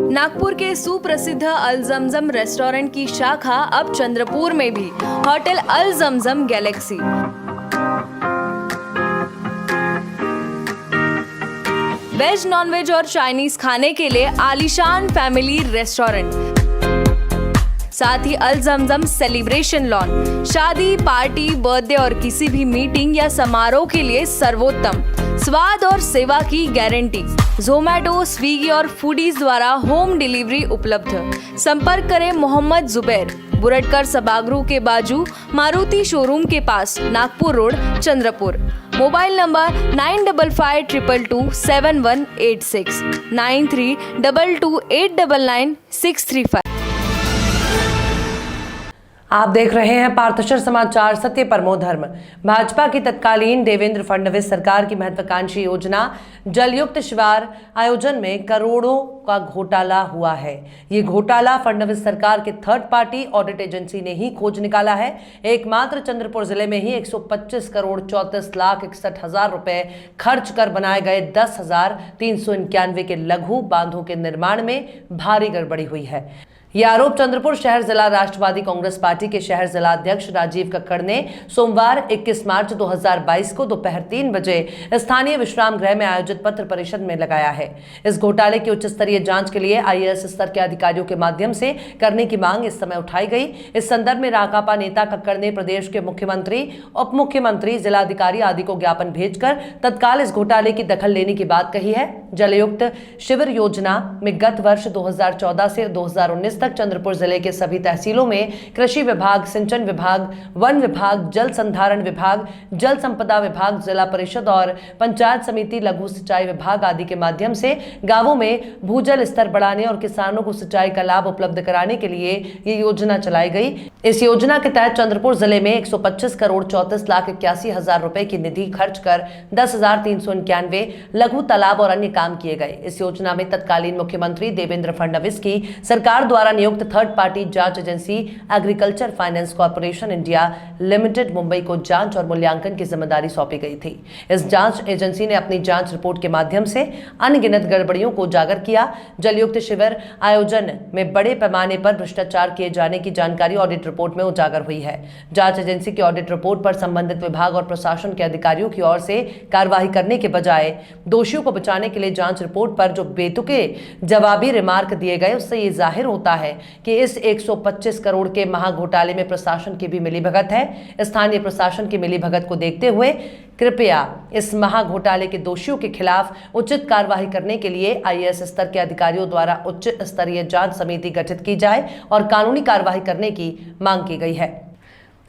नागपुर के सुप्रसिद्ध अल जमजम रेस्टोरेंट की शाखा अब चंद्रपुर में भी, होटल अल जमजम गैलेक्सी। वेज, नॉनवेज और चाइनीज खाने के लिए आलीशान फैमिली रेस्टोरेंट, साथ ही अल जमजम सेलिब्रेशन लॉन, शादी, पार्टी, बर्थडे और किसी भी मीटिंग या समारोह के लिए सर्वोत्तम स्वाद और सेवा की गारंटी। जोमैटो, स्विगी और फूडीज द्वारा होम डिलीवरी उपलब्ध। संपर्क करें मोहम्मद जुबैर, बुरटकर सभागृह के बाजू, मारुति शोरूम के पास, Nagpur road, Chandrapur. Mobile number 9552227186 9322899635। आप देख रहे हैं पार्थशर समाचार, सत्य परमो धर्म। भाजपा की तत्कालीन देवेंद्र फडणवीस सरकार की महत्वाकांक्षी योजना जलयुक्त शिवार आयोजन में करोड़ों का घोटाला हुआ है। ये घोटाला फडणवीस सरकार के थर्ड पार्टी ऑडिट एजेंसी ने ही खोज निकाला है। एकमात्र चंद्रपुर जिले में ही 125 करोड़ 34,61,000 रुपए खर्च कर बनाए गए 10,391 के लघु बांधों के निर्माण में भारी गड़बड़ी हुई है। यह आरोप चंद्रपुर शहर जिला राष्ट्रवादी कांग्रेस पार्टी के शहर जिला अध्यक्ष राजीव कक्कड़ ने सोमवार 21 मार्च 2022 को दोपहर 3 बजे स्थानीय विश्राम गृह में आयोजित पत्र परिषद में लगाया है। इस घोटाले की उच्च स्तरीय जांच के लिए IAS स्तर के अधिकारियों के माध्यम से करने की मांग इस समय उठाई गई। इस संदर्भ में राकापा नेता कक्कड़ ने प्रदेश के मुख्यमंत्री, उप मुख्यमंत्री, जिलाधिकारी आदि को ज्ञापन भेजकर तत्काल इस घोटाले की दखल लेने की बात कही है। जलयुक्त शिविर योजना में गत वर्ष 2014 से 2019 तक चंद्रपुर जिले के सभी तहसीलों में कृषि विभाग, सिंचन विभाग, वन विभाग, जल संधारण विभाग, जल संपदा विभाग, जिला परिषद और पंचायत समिति, लघु सिंचाई विभाग आदि के माध्यम से गांवों में भूजल स्तर बढ़ाने और किसानों को सिंचाई का लाभ उपलब्ध कराने के लिए ये योजना चलाई गई। इस योजना के तहत चंद्रपुर जिले में 125 करोड़ 34,81,000 रुपए की निधि खर्च कर 10,391 लघु तालाब और अन्य काम किए गए। इस योजना में तत्कालीन मुख्यमंत्री देवेंद्र फडणवीस की सरकार द्वारा नियुक्त थर्ड पार्टी जांच agency agriculture finance corporation India limited Mumbai को जांच और मूल्यांकन की जिम्मेदारी सौंपी गई थी। इस जांच एजेंसी ने अपनी जांच रिपोर्ट के माध्यम से अनगिनत गड़बड़ियों को उजागर किया। जलयुक्त शिविर आयोजन में बड़े पैमाने पर भ्रष्टाचार किए जाने की जानकारी ऑडिट रिपोर्ट में उजागर हुई है। जांच एजेंसी की ऑडिट रिपोर्ट पर संबंधित विभाग और प्रशासन के अधिकारियों की ओर से कार्रवाई करने के बजाय दोषियों को बचाने के लिए जांच रिपोर्ट पर जो बेतुके जवाबी रिमार्क दिए गए, उससे ये जाहिर होता है कि इस 125 करोड़ के महाघोटाले में प्रशासन की भी मिलीभगत है। स्थानीय प्रशासन की मिलीभगत को देखते हुए कृपया इस महाघोटाले के दोषियों के खिलाफ उचित कार्रवाई करने के लिए IAS स्तर के अधिकारियों द्वारा उच्च स्तरीय जांच समिति गठित की जाए और कानूनी कार्रवाई करने की मांग की गई है।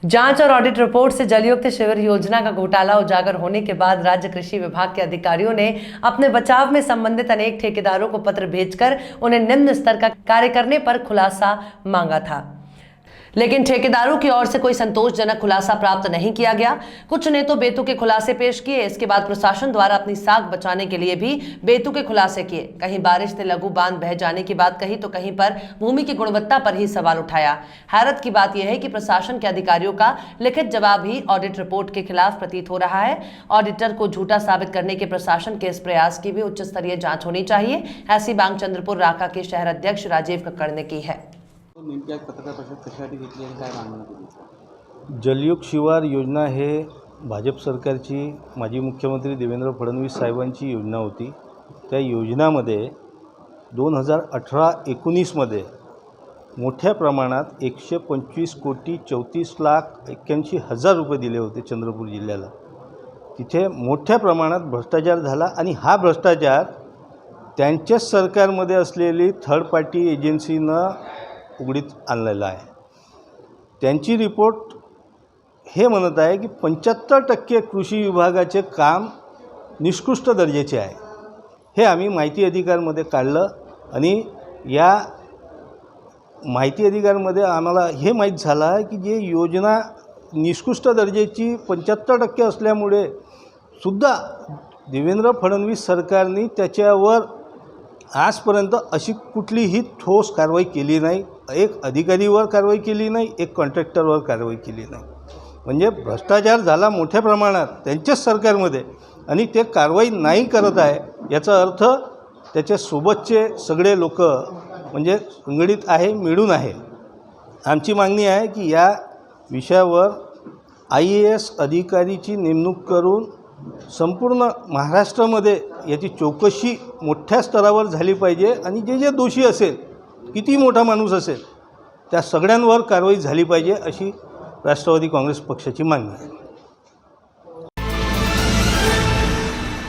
जांच और ऑडिट रिपोर्ट से जलयुक्त शिविर योजना का घोटाला उजागर होने के बाद राज्य कृषि विभाग के अधिकारियों ने अपने बचाव में संबंधित अनेक ठेकेदारों को पत्र भेजकर उन्हें निम्न स्तर का कार्य करने पर खुलासा मांगा था, लेकिन ठेकेदारों की ओर से कोई संतोषजनक खुलासा प्राप्त नहीं किया गया। कुछ ने तो बेतुके खुलासे पेश किए। इसके बाद प्रशासन द्वारा अपनी साख बचाने के लिए भी बेतुके खुलासे किए। कहीं बारिश से लघु बांध बह जाने की बात कही तो कहीं पर भूमि की गुणवत्ता पर ही सवाल उठाया। हैरत की बात यह है कि प्रशासन के अधिकारियों का लिखित जवाब ही ऑडिट रिपोर्ट के खिलाफ प्रतीत हो रहा है। ऑडिटर को झूठा साबित करने के प्रशासन के इस प्रयास की भी उच्च स्तरीय जांच होनी चाहिए। ऐसी मांग चंद्रपुर राका के शहर अध्यक्ष राजीव कक्कड़ ने की है। पत्रकार परिषद कशासाठी घेतली आणि काय मागणी केली? जलयुक्त शिवार योजना हे भाजप सरकारची माजी मुख्यमंत्री देवेंद्र फडणवीस साहेबांची योजना होती। त्या योजनामध्ये 2018-19 मध्ये मोठ्या प्रमाणात 125,34,81,000 रुपये दिले होते चंद्रपूर जिल्ह्याला। तिथे मोठ्या प्रमाणात भ्रष्टाचार झाला आणि हा भ्रष्टाचार त्यांच्याच सरकारमध्ये असलेली थर्ड पार्टी एजन्सीनं उघडीत आणलेला आहे। त्यांची रिपोर्ट हे म्हणत आहे की 75% कृषी विभागाचे काम निकृष्ट दर्जाचे आहे। हे आम्ही माहिती अधिकारमध्ये काढलं आणि या माहिती अधिकारमध्ये आम्हाला हे माहीत झालं आहे की जे योजना निकृष्ट दर्जाची 75% असल्यामुळे सुद्धा देवेंद्र फडणवीस सरकारने त्याच्यावर आजपर्यंत अशी कुठलीही ठोस कारवाई केली नाही। एक अधिकारीवर कारवाई केली नाही, एक कॉन्ट्रॅक्टरवर कारवाई केली नाही। म्हणजे भ्रष्टाचार झाला मोठ्या प्रमाणात त्यांच्याच सरकारमध्ये आणि ते कारवाई नाही करत आहे। याचा अर्थ त्याच्यासोबतचे सगळे लोक म्हणजे संघटित आहे, मिळून आहे. आमची मागणी आहे की या विषयावर IAS अधिकारीची नेमणूक करून संपूर्ण महाराष्ट्रामध्ये याची चौकशी मोठ्या स्तरावर झाली पाहिजे आणि जे जे दोषी असेल, किती मोठा माणूस असेल, त्या सगळ्यांवर कारवाई झाली पाहिजे अशी राष्ट्रवादी काँग्रेस पक्षाची मागणी आहे.